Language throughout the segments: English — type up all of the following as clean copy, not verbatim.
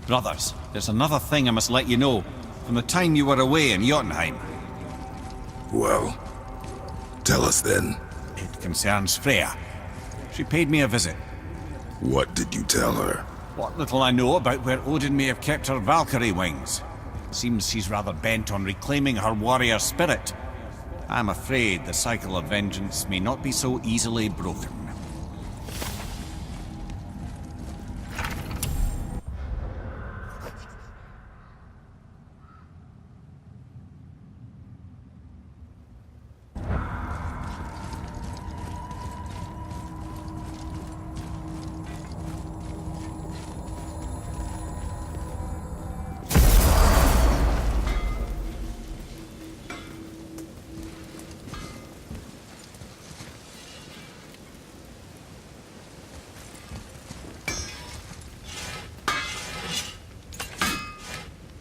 Brothers, there's another thing I must let you know. From the time you were away in Jotunheim. Well, tell us then. It concerns Freya. She paid me a visit. What did you tell her? What little I know about where Odin may have kept her Valkyrie wings. Seems she's rather bent on reclaiming her warrior spirit. I'm afraid the cycle of vengeance may not be so easily broken.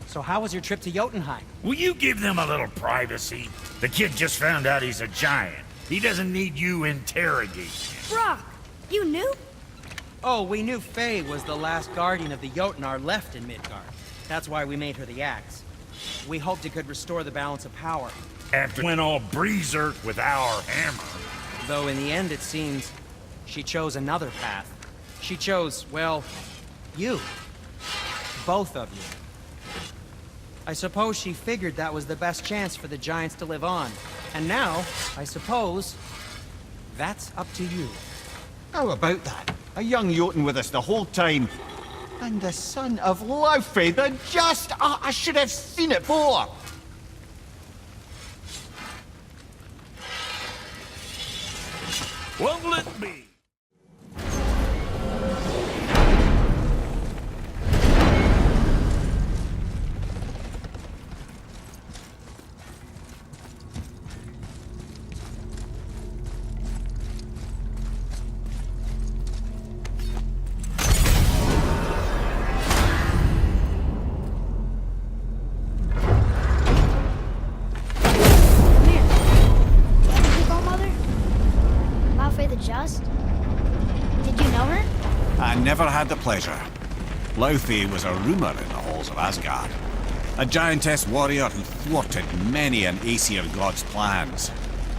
So how was your trip to Jotunheim? Will you give them a little privacy? The kid just found out he's a giant. He doesn't need you interrogating him. Brock, you knew? Oh, we knew Faye was the last guardian of the Jotnar left in Midgard. That's why we made her the axe. We hoped it could restore the balance of power. After we went all breezer with our hammer. Though in the end it seems she chose another path. She chose, well, you. Both of you. I suppose she figured that was the best chance for the giants to live on. And now, I suppose, that's up to you. How about that? A young Jotun with us the whole time. And the son of Laufey, the just... Oh, I should have seen it before. What'll it be? Just? Did you know her? I never had the pleasure. Laufey was a rumour in the halls of Asgard. A giantess warrior who thwarted many an Aesir god's plans.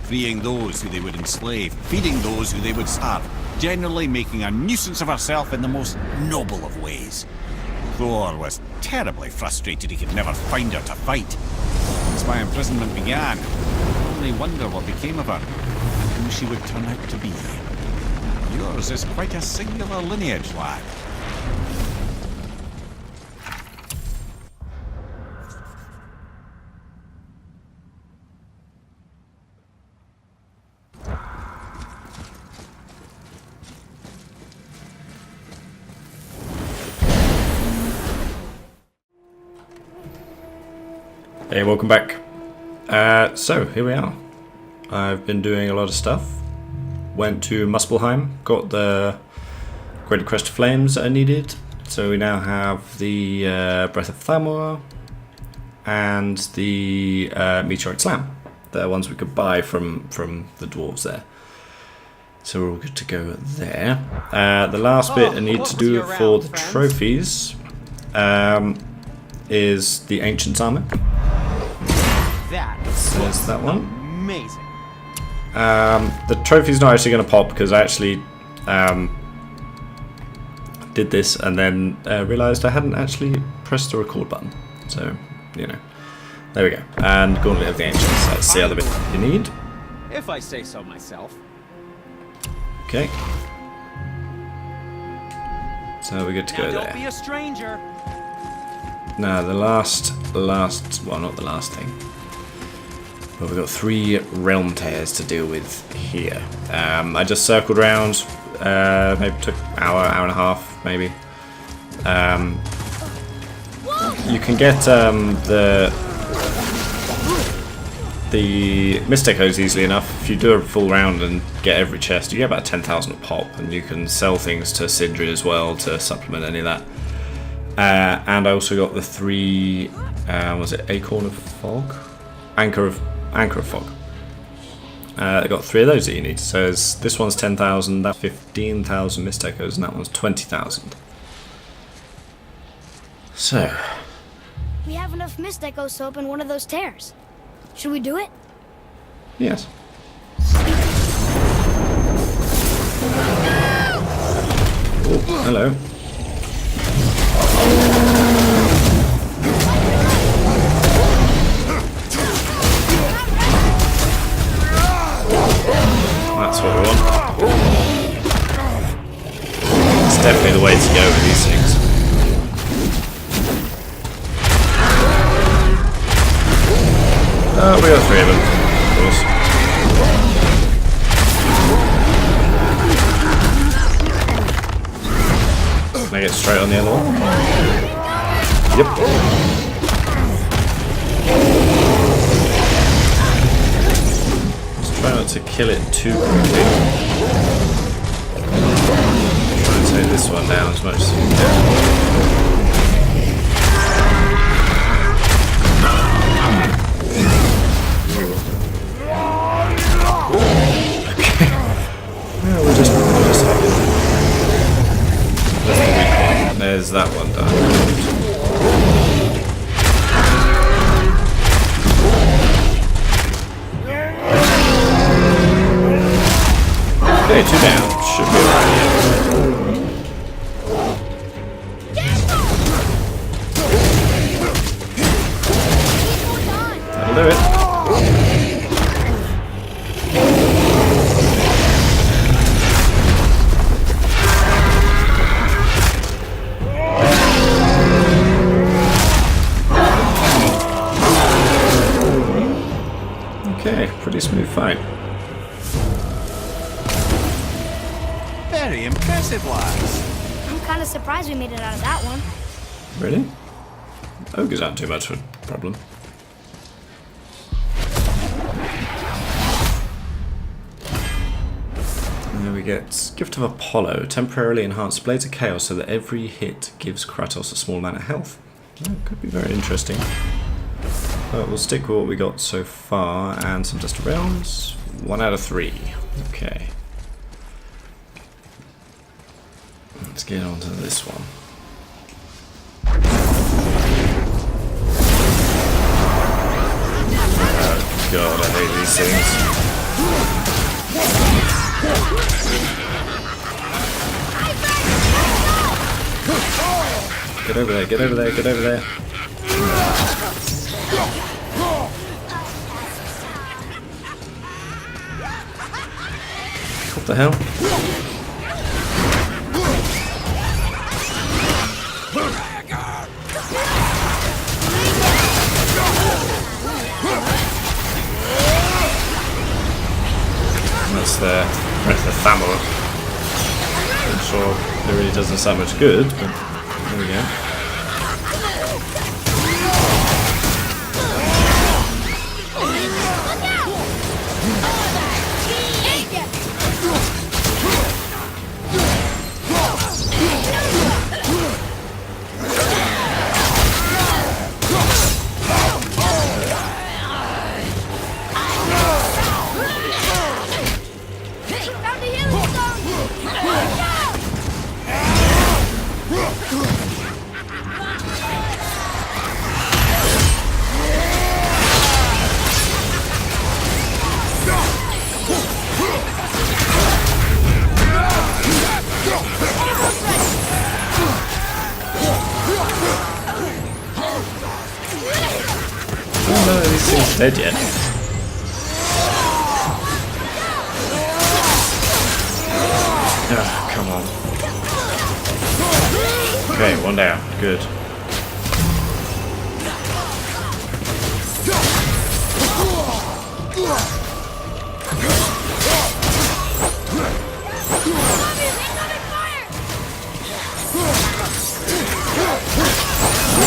Freeing those who they would enslave, feeding those who they would starve, generally making a nuisance of herself in the most noble of ways. Thor was terribly frustrated he could never find her to fight. As my imprisonment began, I only wonder what became of her, and who she would turn out to be. Yours is quite a singular lineage, lad. Hey, welcome back. So, here we are. I've been doing a lot of stuff. Went to Muspelheim, got the Greater Crest of Flames that I needed. So we now have the Breath of Thamor and the Meteorite Slam. They're ones we could buy from the dwarves there. So we're all good to go there. The last bit I need to do for the trophies is the Ancient's Armor. There's that one. Amazing. The trophy's not actually going to pop because I actually did this and then realised I hadn't actually pressed the record button. So, you know, there we go. And Gauntlet of the Ancients. That's the other bit you need. If I say so myself. Okay. So we're good to go there. Don't be a stranger. Now the last, well, not the last thing. But we've got 3 realm tears to deal with here. I just circled around, maybe took an hour and a half, maybe. You can get the Mist Echoes easily enough. If you do a full round and get every chest, you get about 10,000 a pop, and you can sell things to Sindri as well to supplement any of that. And I also got the 3, was it Acorn of Fog? Anchor of Fog. I got 3 of those that you need. So this one's 10,000, that's 15,000 Mist Echoes, and that one's 20,000. So, We have enough mist echoes to open one of those tears. Should we do it? yes. Oh, hello. That's what we want. It's definitely the way to go with these things. We got 3 of them, of course. Can I get straight on the other one? Yep. Just try not to kill it too quickly. Try and take this one down as much as you can. We'll just have it. That's the weak one. There's that one done. Okay, 2 down. Should be alright. That'll do it. Okay, pretty smooth fight. Very impressive, lads. I'm kind of surprised we made it out of that one. Really? Ogres aren't too much of a problem. And then we get Gift of Apollo. Temporarily enhanced Blades of Chaos so that every hit gives Kratos a small amount of health. That could be very interesting. But we'll stick with what we got so far, and some Dust of Realms. 1 out of 3. Okay. Let's get on to this one. Oh god, I hate these things. Get over there, get over there, get over there. What the hell? That's the Thamor. I'm sure it really doesn't sound much good, but there we go. None of these things dead yet. Oh, come on. Okay, 1 down. Good.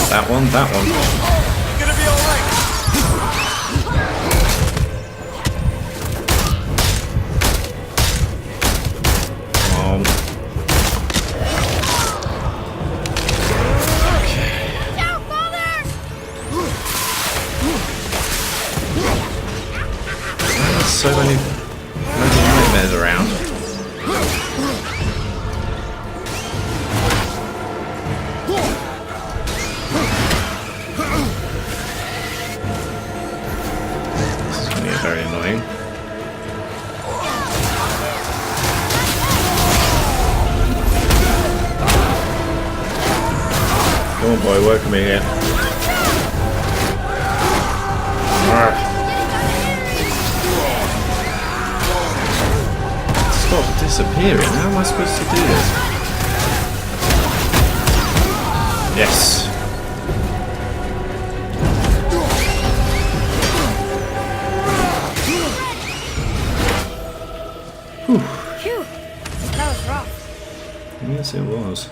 That one, that one. Gonna be alright. Come on. Down, Father! There's so many nightmares around. Come on, boy, work with me here. Stop disappearing. How am I supposed to do this? Yes. Phew. That was rough. Yes, it was.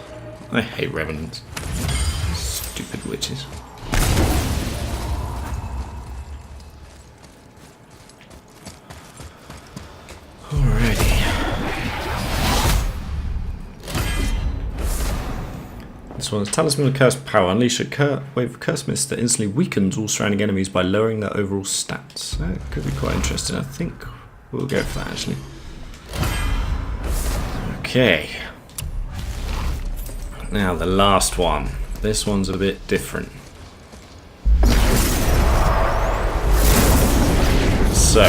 I hate revenants. Stupid witches. Alrighty. This one's Talisman of Cursed Power. Unleash a wave of curse mist that instantly weakens all surrounding enemies by lowering their overall stats. That could be quite interesting. I think we'll go for that actually. Okay. Now the last one. This one's a bit different. So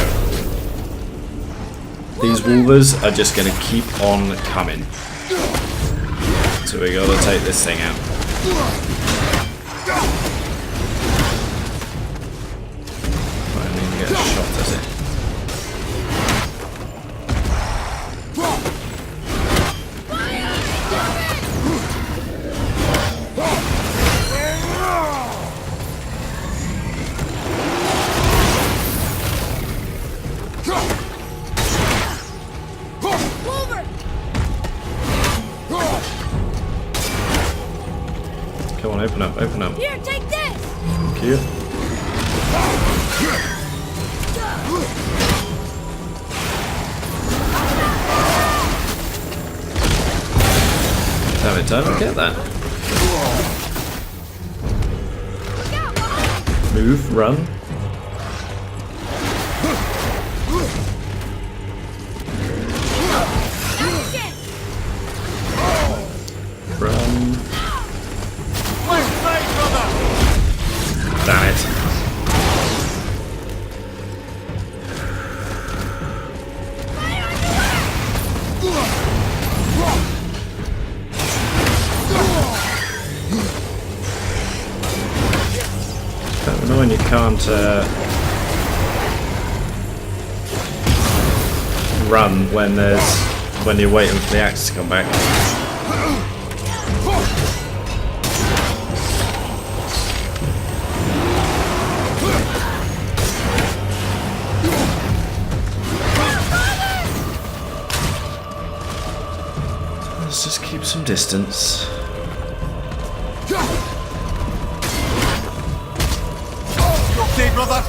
these wolvers are just going to keep on coming. So we got to take this thing out. I need to get a shot at it. Come on, open up, open up. Here, take this! Thank you. Damn it, I don't get that. Move, run. Run. Damn it. Kind of annoying you can't run when you're waiting for the axe to come back. Let's just keep some distance. Okay, brother.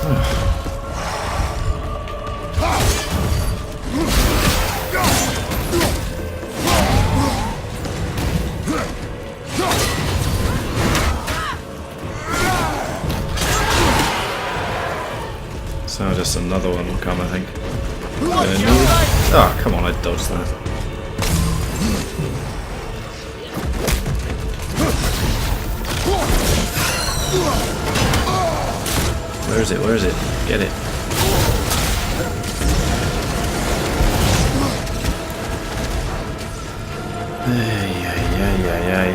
So just another one will come, I think. Oh, come on, I dodged that. Where is it? Where is it? Get it. Ay, ay, ay, ay, ay.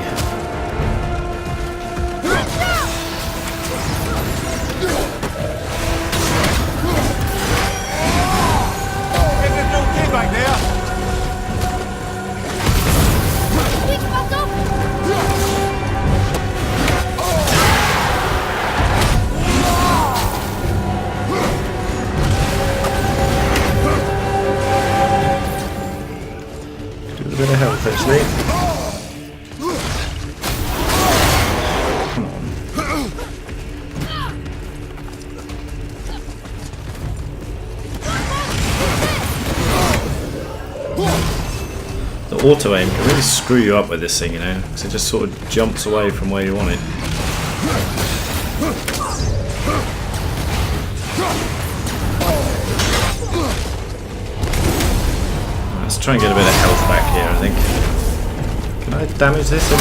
Everything okay back there? Please, Bucko! Do a bit of health actually. Come on. The auto aim can really screw you up with this thing, you know, because it just sort of jumps away from where you want it. Let's try and get a bit of health back here, I think. Can I damage this? No.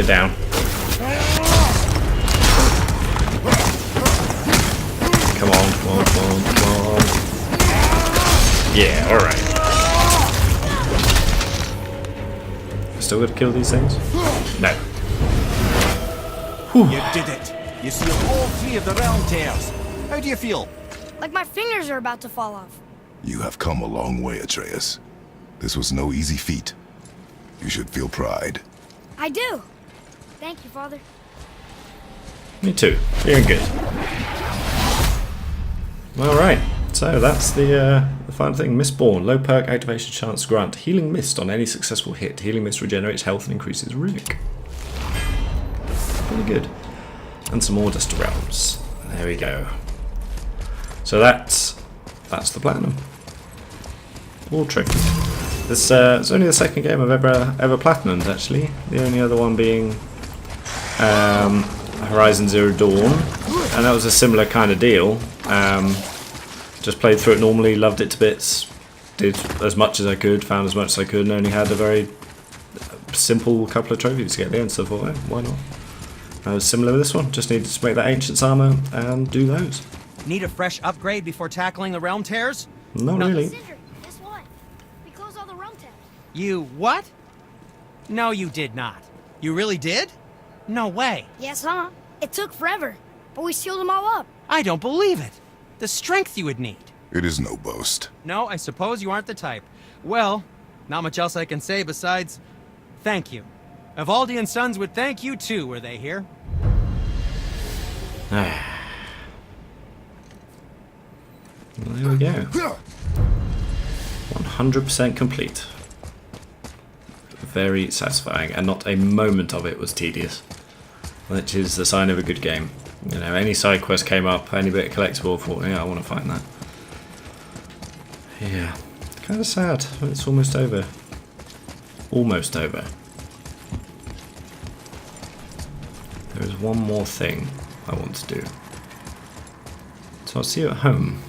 it down. Come on, come on, come on, come on. Yeah, alright. Still got to kill these things? No. You did it! You sealed all 3 of the realm tears. How do you feel? Like my fingers are about to fall off. You have come a long way, Atreus. This was no easy feat. You should feel pride. I do. Thank you, Father. Me too. Feeling good. Alright, so that's the final thing. Mistborn. Low perk activation chance grant Healing Mist on any successful hit. Healing Mist regenerates health and increases runic. Pretty good. And some more Dusty Realms. There we go. So that's the platinum. All trophies. This it's only the second game I've ever platinumed actually. The only other one being Horizon Zero Dawn, and that was a similar kind of deal. Just played through it normally, loved it to bits, did as much as I could, found as much as I could, and only had a very simple couple of trophies to get there. And so I thought, well, why not? That was similar with this one. Just needed to make that Ancient's armor and do those. Need a fresh upgrade before tackling the realm tears? Not really. Cinder, guess what? We closed all the realm tabs. You what? No, you did not. You really did? No way. Yes, huh? It took forever, but we sealed them all up. I don't believe it. The strength you would need. It is no boast. No, I suppose you aren't the type. Well, not much else I can say besides thank you. Evaldi and Sons would thank you too, were they here? Well, there we go. 100% complete. Very satisfying, and not a moment of it was tedious. Which is the sign of a good game. You know, any side quest came up, any bit of collectible, I thought, yeah, I want to find that. Yeah, kind of sad when it's almost over. Almost over. There is one more thing I want to do. So I'll see you at home.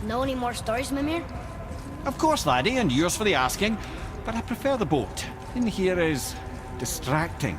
Know any more stories, Mimir? Of course, laddie, and yours for the asking. But I prefer the boat. In here is distracting.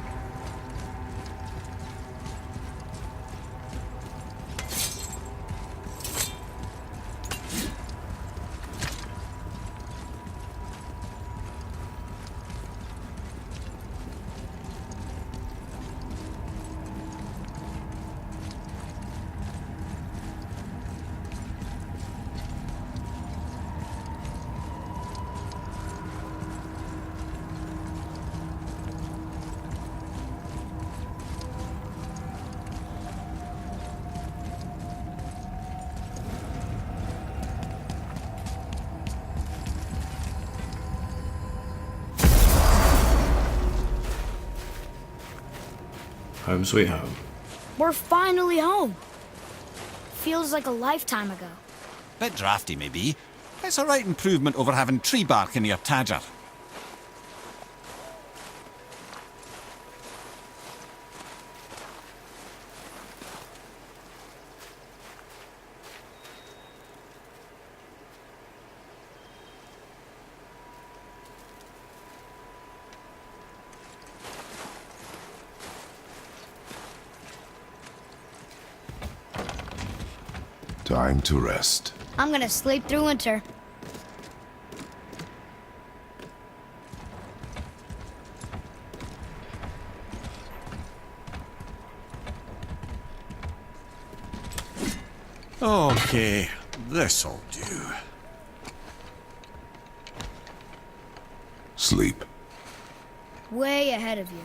Home sweet home. We're finally home. Feels like a lifetime ago. Bit drafty, maybe. It's a right improvement over having tree bark in your tadger. Time to rest. I'm gonna sleep through winter. Okay, this'll do. Sleep. Way ahead of you.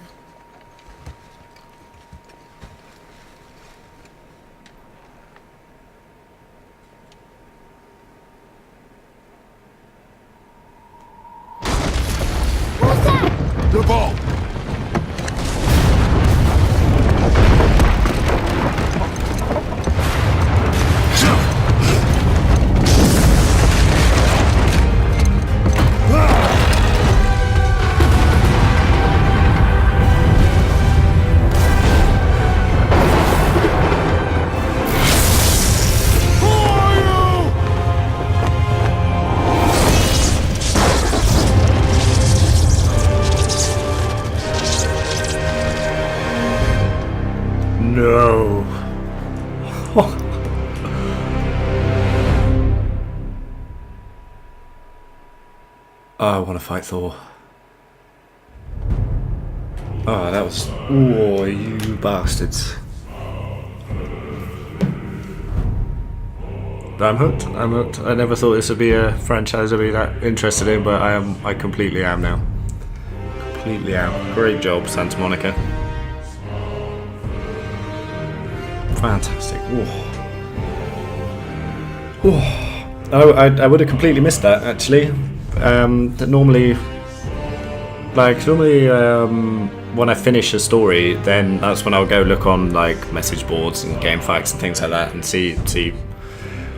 Who's that? Your ball! No. I want to fight Thor. Oh, that was... Oh, you bastards. I'm hooked. I'm hooked. I never thought this would be a franchise I'd be that interested in, but I completely am now. Completely am. Great job, Santa Monica. Fantastic. Oh, I would have completely missed that actually. Normally, when I finish a story, then that's when I'll go look on like message boards and game facts and things like that, and see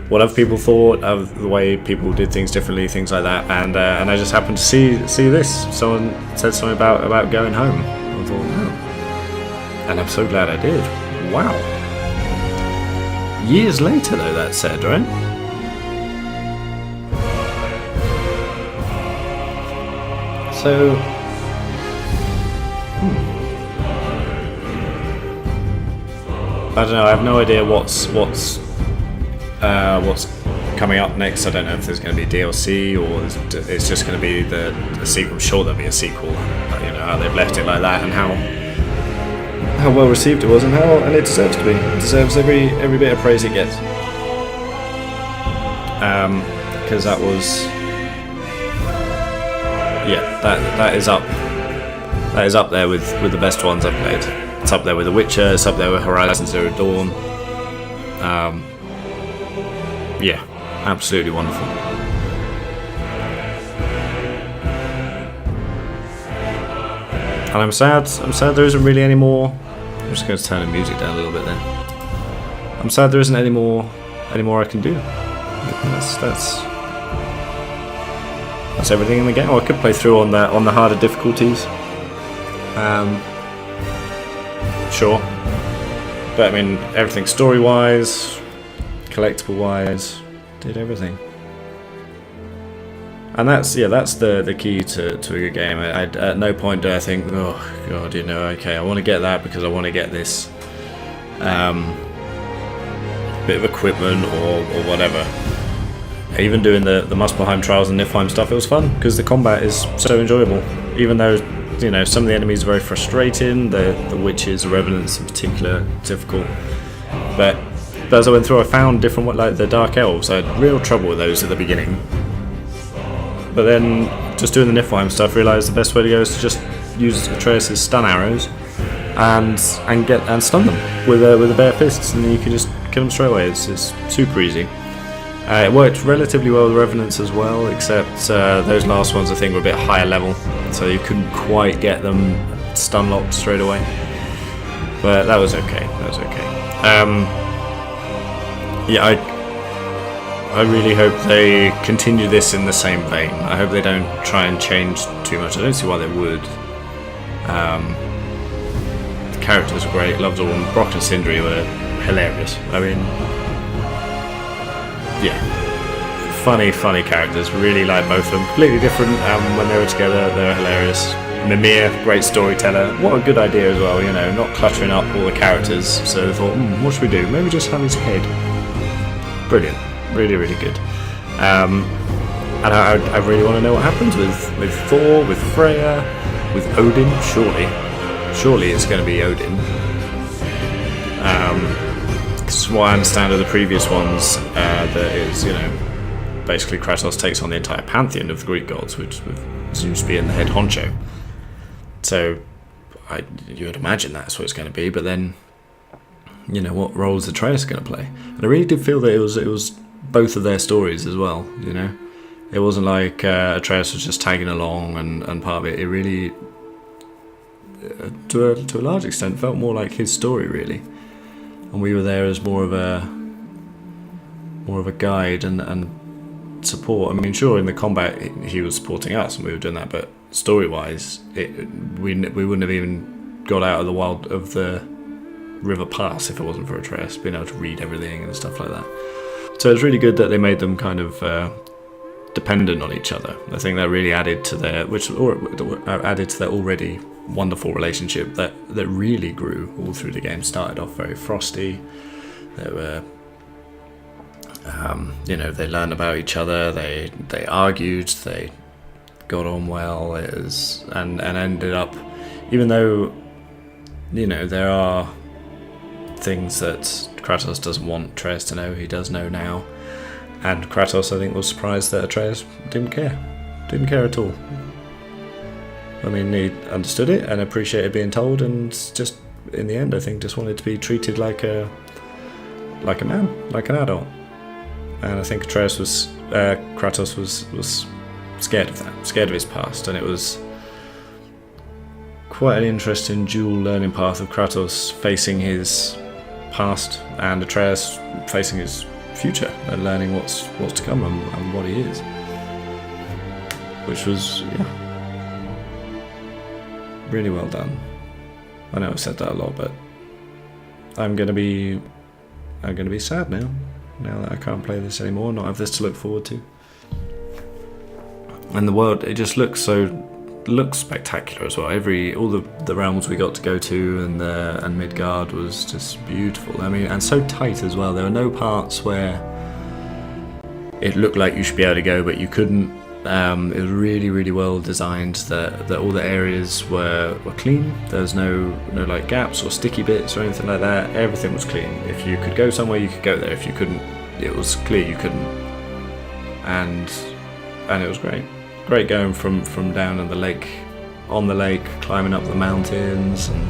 what other people thought of the way people did things differently, things like that. And I just happened to see this. Someone said something about going home. I thought, oh. And I'm so glad I did. Wow. Years later, though, that said, right? So, I don't know. I have no idea what's coming up next. I don't know if there's going to be DLC or it's just going to be the sequel. I'm sure there'll be a sequel. But, you know how they've left it like that and how well received it was, and it deserves to be. It deserves every bit of praise it gets. Because that was, yeah, that is up. That is up there with the best ones I've played. It's up there with The Witcher. It's up there with Horizon Zero Dawn. Yeah, absolutely wonderful. And I'm sad there isn't really any more. I'm just going to turn the music down a little bit then. I'm sad there isn't any more I can do. That's everything in the game. I could play through on the harder difficulties. Sure. But I mean, everything story-wise, collectible-wise, did everything. And that's the key to a good game. At no point do I think, oh god, you know, okay, I want to get that because I want to get this bit of equipment or whatever. Even doing the Muspelheim trials and Niflheim stuff, it was fun because the combat is so enjoyable. Even though, you know, some of the enemies are very frustrating, the witches, the revenants in particular, difficult. But as I went through, I found different, like the dark elves. I had real trouble with those at the beginning. But then, just doing the Niflheim stuff, realised the best way to go is to just use Atreus' stun arrows and stun them with the bare fists, and then you can just kill them straight away. It's super easy. It worked relatively well with Revenants as well, except those last ones I think were a bit higher level, so you couldn't quite get them stun locked straight away. But that was okay. That was okay. Yeah, I really hope they continue this in the same vein. I hope they don't try and change too much. I don't see why they would. The characters were great. Loved all of them. Brock and Sindri were hilarious. I mean, yeah, funny characters. Really like both of them. Completely different. When they were together, they were hilarious. Mimir, great storyteller. What a good idea as well. You know, not cluttering up all the characters. So they thought, what should we do? Maybe just have his head. Brilliant. Really, really good. And I really want to know what happens with Thor, with Freya, with Odin. Surely it's going to be Odin. Because what I understand of the previous ones, that is, you know, basically Kratos takes on the entire pantheon of the Greek gods, with Zeus being the head honcho. So you would imagine that's what it's going to be. But then, you know, what role is Atreus going to play? And I really did feel that it was both of their stories as well, you know. It wasn't like Atreus was just tagging along and part of it. It really, to a large extent, felt more like his story, really. And we were there as more of a guide and support. I mean, sure, in the combat he was supporting us and we were doing that, but story-wise, we wouldn't have even got out of the wild of the River Pass if it wasn't for Atreus being able to read everything and stuff like that. So it's really good that they made them kind of dependent on each other. I think that really added to their already wonderful relationship that really grew all through the game. Started off very frosty. They were, you know, they learned about each other. They argued. They got on well. And ended up, even though, you know, there are things that Kratos doesn't want Atreus to know, he does know now. And Kratos, I think, was surprised that Atreus didn't care at all. I mean, he understood it and appreciated being told, and just in the end, I think, just wanted to be treated like a man, like an adult. And I think Kratos was scared of that, scared of his past, and it was quite an interesting dual learning path of Kratos facing his past and Atreus facing his future and learning what's to come and what he is, which was, yeah, really well done. I know I've said that a lot, but I'm gonna be sad now that I can't play this anymore, not have this to look forward to. And the world, it just looks spectacular as well. All the realms we got to go to and Midgard was just beautiful. I mean, and so tight as well. There were no parts where it looked like you should be able to go, but you couldn't. It was really, really well designed. That all the areas were clean. There was no like gaps or sticky bits or anything like that. Everything was clean. If you could go somewhere, you could go there. If you couldn't, it was clear you couldn't. And it was great. Great going from down on the lake, climbing up the mountains and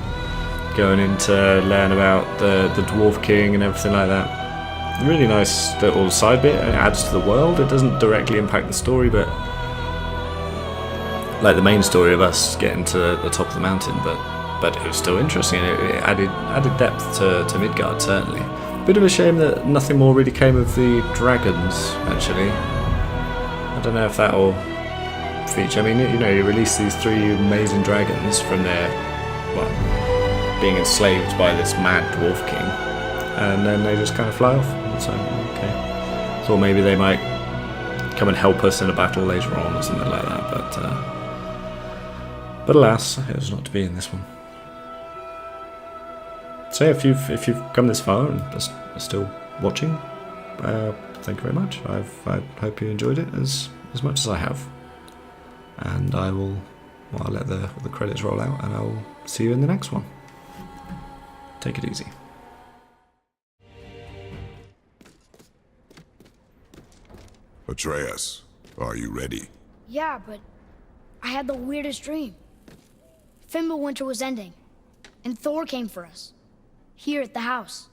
going in to learn about the Dwarf King and everything like that. Really nice little side bit. It adds to the world. It doesn't directly impact the story, but like the main story of us getting to the top of the mountain. But it was still interesting. It added depth to Midgard, certainly. Bit of a shame that nothing more really came of the dragons. Actually, I don't know if that'll feature. I mean, you know, you release these 3 amazing dragons from their, well, being enslaved by this mad dwarf king, and then they just kind of fly off. So, okay. Thought maybe they might come and help us in a battle later on or something like that, but alas, it was not to be in this one. So if you've come this far and are still watching, thank you very much. I hope you enjoyed it as much as I have. And I'll let the credits roll out, and I'll see you in the next one. Take it easy. Atreus, are you ready? Yeah, but I had the weirdest dream. Fimbulwinter was ending, and Thor came for us. Here at the house.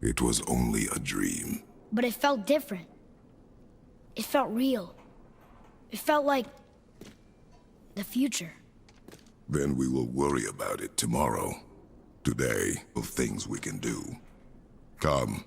It was only a dream. But it felt different. It felt real. It felt like the future. Then we will worry about it tomorrow. today of things we can do. Come,